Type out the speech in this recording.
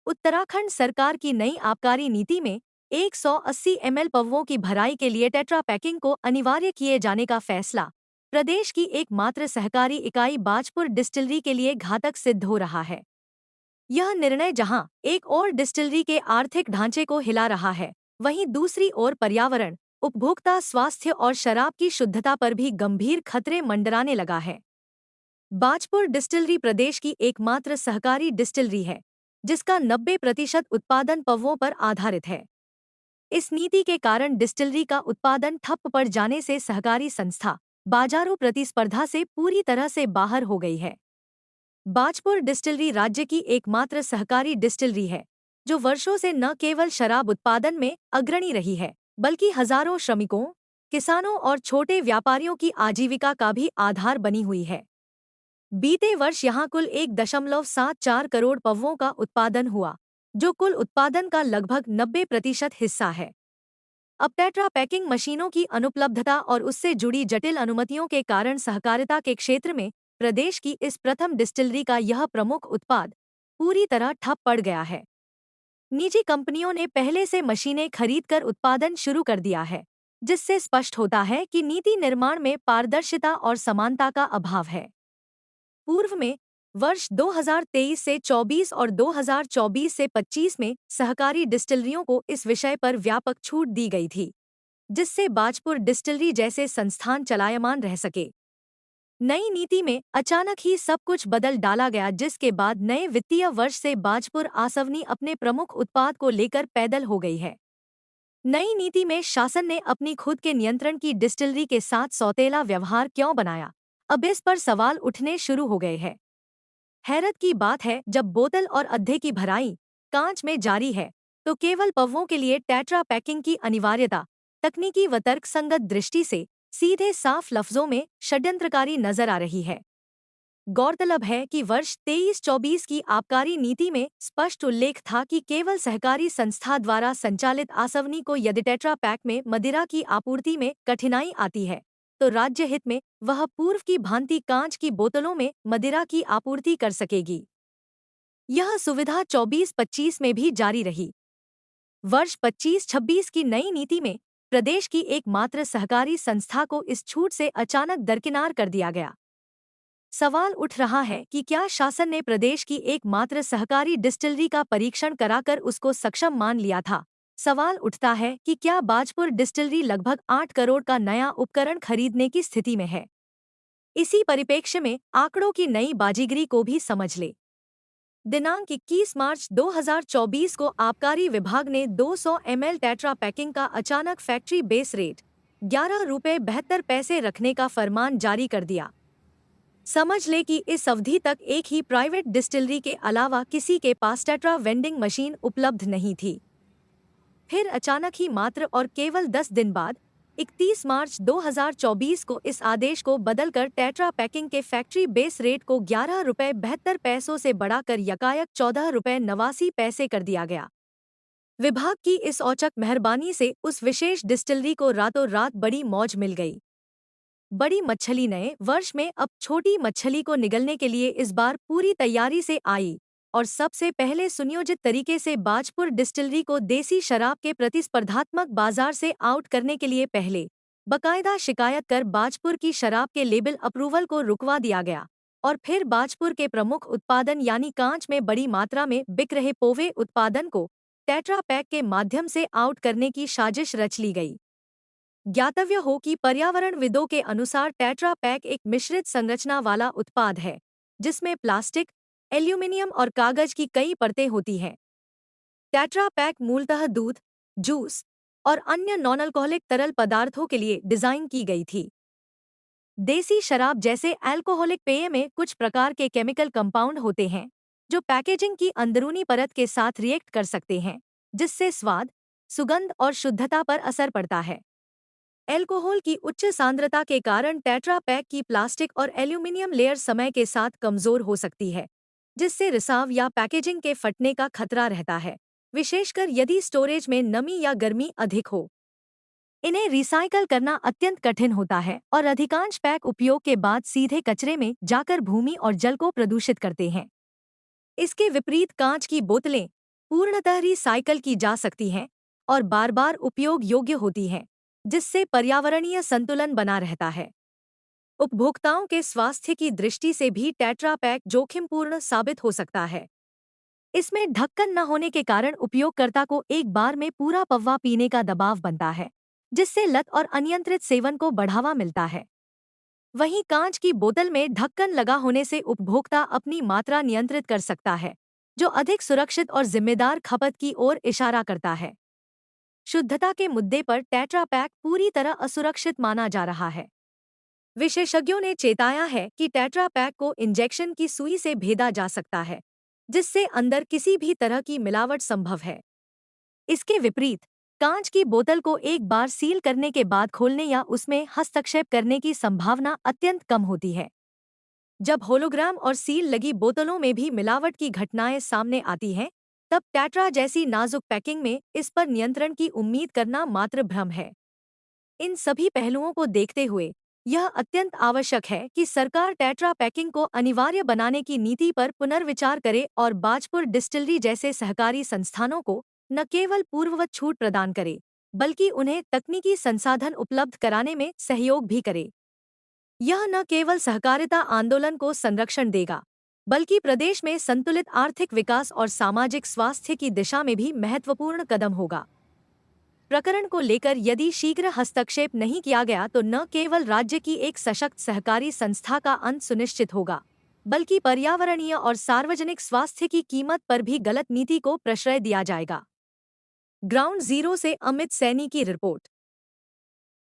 उत्तराखंड सरकार की नई आबकारी नीति में 180 ml पौवों की भराई के लिए टेट्रा पैकिंग को अनिवार्य किए जाने का फैसला प्रदेश की एकमात्र सहकारी इकाई बाजपुर डिस्टिलरी के लिए घातक सिद्ध हो रहा है। यह निर्णय जहां एक ओर डिस्टिलरी के आर्थिक ढांचे को हिला रहा है, वहीं दूसरी ओर पर्यावरण, उपभोक्ता स्वास्थ्य और शराब की शुद्धता पर भी गंभीर खतरे मंडराने लगा है। बाजपुर डिस्टिलरी प्रदेश की एकमात्र सहकारी डिस्टिलरी है, जिसका 90% उत्पादन पौवों पर आधारित है। इस नीति के कारण डिस्टिलरी का उत्पादन ठप पड़ जाने से सहकारी संस्था बाजारू प्रतिस्पर्धा से पूरी तरह से बाहर हो गई है। बाजपुर डिस्टिलरी राज्य की एकमात्र सहकारी डिस्टिलरी है, जो वर्षों से न केवल शराब उत्पादन में अग्रणी रही है, बल्कि हजारों श्रमिकों, किसानों और छोटे व्यापारियों की आजीविका का भी आधार बनी हुई है। बीते वर्ष यहां कुल 1.74 करोड़ पौवों का उत्पादन हुआ, जो कुल उत्पादन का लगभग 90% हिस्सा है। अब टेट्रा पैकिंग मशीनों की अनुपलब्धता और उससे जुड़ी जटिल अनुमतियों के कारण सहकारिता के क्षेत्र में प्रदेश की इस प्रथम डिस्टिलरी का यह प्रमुख उत्पाद पूरी तरह ठप पड़ गया है। निजी कंपनियों ने पहले से मशीनें खरीदकर उत्पादन शुरू कर दिया है, जिससे स्पष्ट होता है कि नीति निर्माण में पारदर्शिता और समानता का अभाव है। पूर्व में वर्ष 2023 से 24 और 2024 से 25 में सहकारी डिस्टिलरियों को इस विषय पर व्यापक छूट दी गई थी, जिससे बाजपुर डिस्टिलरी जैसे संस्थान चलायमान रह सके। नई नीति में अचानक ही सब कुछ बदल डाला गया, जिसके बाद नए वित्तीय वर्ष से बाजपुर आसवनी अपने प्रमुख उत्पाद को लेकर पैदल हो गई है। नई नीति में शासन ने अपनी खुद के नियंत्रण की डिस्टिलरी के साथ सौतेला व्यवहार क्यों बनाया, अब इस पर सवाल उठने शुरू हो गए हैं। हैरत की बात है, जब बोतल और अद्धे की भराई कांच में जारी है, तो केवल पौवों के लिए टेट्रा पैकिंग की अनिवार्यता तकनीकी व तर्कसंगत दृष्टि से सीधे साफ लफ्जों में षड्यंत्रकारी नजर आ रही है। गौरतलब है कि वर्ष 23-24 की आबकारी नीति में स्पष्ट उल्लेख था कि केवल सहकारी संस्था द्वारा संचालित आसवनी को यदि टेट्रा पैक में मदिरा की आपूर्ति में कठिनाई आती है, तो राज्य हित में वह पूर्व की भांति कांच की बोतलों में मदिरा की आपूर्ति कर सकेगी। यह सुविधा 24-25 में भी जारी रही। वर्ष 25-26 की नई नीति में प्रदेश की एकमात्र सहकारी संस्था को इस छूट से अचानक दरकिनार कर दिया गया। सवाल उठ रहा है कि क्या शासन ने प्रदेश की एकमात्र सहकारी डिस्टिलरी का परीक्षण कराकर उसको सक्षम मान लिया था। सवाल उठता है कि क्या बाजपुर डिस्टिलरी लगभग 8 करोड़ का नया उपकरण खरीदने की स्थिति में है। इसी परिप्रेक्ष्य में आंकड़ों की नई बाजीगरी को भी समझ ले। दिनांक 21 मार्च 2024 को आबकारी विभाग ने 200 ml टेट्रा पैकिंग का अचानक फैक्ट्री बेस रेट 11 रुपये 72 पैसे रखने का फरमान जारी कर दिया। समझ ले कि इस अवधि तक एक ही प्राइवेट डिस्टिलरी के अलावा किसी के पास टेट्रा वेंडिंग मशीन उपलब्ध नहीं थी। फिर अचानक ही मात्र और केवल 10 दिन बाद 31 मार्च 2024 को इस आदेश को बदलकर टेट्रा पैकिंग के फैक्ट्री बेस रेट को 11 रुपये 72 पैसों से बढ़ाकर यकायक 14 रुपये 89 पैसे कर दिया गया। विभाग की इस औचक मेहरबानी से उस विशेष डिस्टिलरी को रातों रात बड़ी मौज मिल गई। बड़ी मछली नए वर्ष में अब छोटी मछली को निगलने के लिए इस बार पूरी तैयारी से आई और सबसे पहले सुनियोजित तरीके से बाजपुर डिस्टिलरी को देसी शराब के प्रतिस्पर्धात्मक बाजार से आउट करने के लिए पहले बकायदा शिकायत कर बाजपुर की शराब के लेबल अप्रूवल को रुकवा दिया गया और फिर बाजपुर के प्रमुख उत्पादन यानी कांच में बड़ी मात्रा में बिक रहे पोवे उत्पादन को टेट्रा पैक के माध्यम से आउट करने की साजिश रच ली गई। ज्ञातव्य हो कि पर्यावरणविदों के अनुसार टेट्रा पैक एक मिश्रित संरचना वाला उत्पाद है, जिसमें प्लास्टिक, एल्यूमिनियम और कागज की कई परतें होती हैं। टेट्रा पैक मूलतः दूध, जूस और अन्य नॉन अल्कोहलिक तरल पदार्थों के लिए डिजाइन की गई थी। देसी शराब जैसे अल्कोहलिक पेय में कुछ प्रकार के केमिकल कंपाउंड होते हैं, जो पैकेजिंग की अंदरूनी परत के साथ रिएक्ट कर सकते हैं, जिससे स्वाद, सुगंध और शुद्धता पर असर पड़ता है। अल्कोहल की उच्च सांद्रता के कारण टेट्रा पैक की प्लास्टिक और एल्यूमिनियम लेयर समय के साथ कमजोर हो सकती है, जिससे रिसाव या पैकेजिंग के फटने का खतरा रहता है, विशेषकर यदि स्टोरेज में नमी या गर्मी अधिक हो। इन्हें रिसाइकल करना अत्यंत कठिन होता है और अधिकांश पैक उपयोग के बाद सीधे कचरे में जाकर भूमि और जल को प्रदूषित करते हैं। इसके विपरीत कांच की बोतलें पूर्णतः रिसाइकल की जा सकती हैं और बार बार उपयोग योग्य होती हैं, जिससे पर्यावरणीय संतुलन बना रहता है। उपभोक्ताओं के स्वास्थ्य की दृष्टि से भी टेट्रा पैक जोखिमपूर्ण साबित हो सकता है। इसमें ढक्कन न होने के कारण उपयोगकर्ता को एक बार में पूरा पौवा पीने का दबाव बनता है, जिससे लत और अनियंत्रित सेवन को बढ़ावा मिलता है। वहीं कांच की बोतल में ढक्कन लगा होने से उपभोक्ता अपनी मात्रा नियंत्रित कर सकता है, जो अधिक सुरक्षित और जिम्मेदार खपत की ओर इशारा करता है। शुद्धता के मुद्दे पर टेट्रा पैक पूरी तरह असुरक्षित माना जा रहा है। विशेषज्ञों ने चेताया है कि टेट्रा पैक को इंजेक्शन की सुई से भेदा जा सकता है, जिससे अंदर किसी भी तरह की मिलावट संभव है। इसके विपरीत, कांच की बोतल को एक बार सील करने के बाद खोलने या उसमें हस्तक्षेप करने की संभावना अत्यंत कम होती है। जब होलोग्राम और सील लगी बोतलों में भी मिलावट की घटनाएं सामने आती हैं, तब टेट्रा जैसी नाजुक पैकिंग में इस पर नियंत्रण की उम्मीद करना मात्र भ्रम है। इन सभी पहलुओं को देखते हुए यह अत्यंत आवश्यक है कि सरकार टेट्रा पैकिंग को अनिवार्य बनाने की नीति पर पुनर्विचार करे और बाजपुर डिस्टिलरी जैसे सहकारी संस्थानों को न केवल पूर्ववत छूट प्रदान करे, बल्कि उन्हें तकनीकी संसाधन उपलब्ध कराने में सहयोग भी करे। यह न केवल सहकारिता आंदोलन को संरक्षण देगा, बल्कि प्रदेश में संतुलित आर्थिक विकास और सामाजिक स्वास्थ्य की दिशा में भी महत्वपूर्ण कदम होगा। प्रकरण को लेकर यदि शीघ्र हस्तक्षेप नहीं किया गया तो न केवल राज्य की एक सशक्त सहकारी संस्था का अंत सुनिश्चित होगा, बल्कि पर्यावरणीय और सार्वजनिक स्वास्थ्य की कीमत पर भी गलत नीति को प्रश्रय दिया जाएगा। ग्राउंड जीरो से अमित सैनी की रिपोर्ट।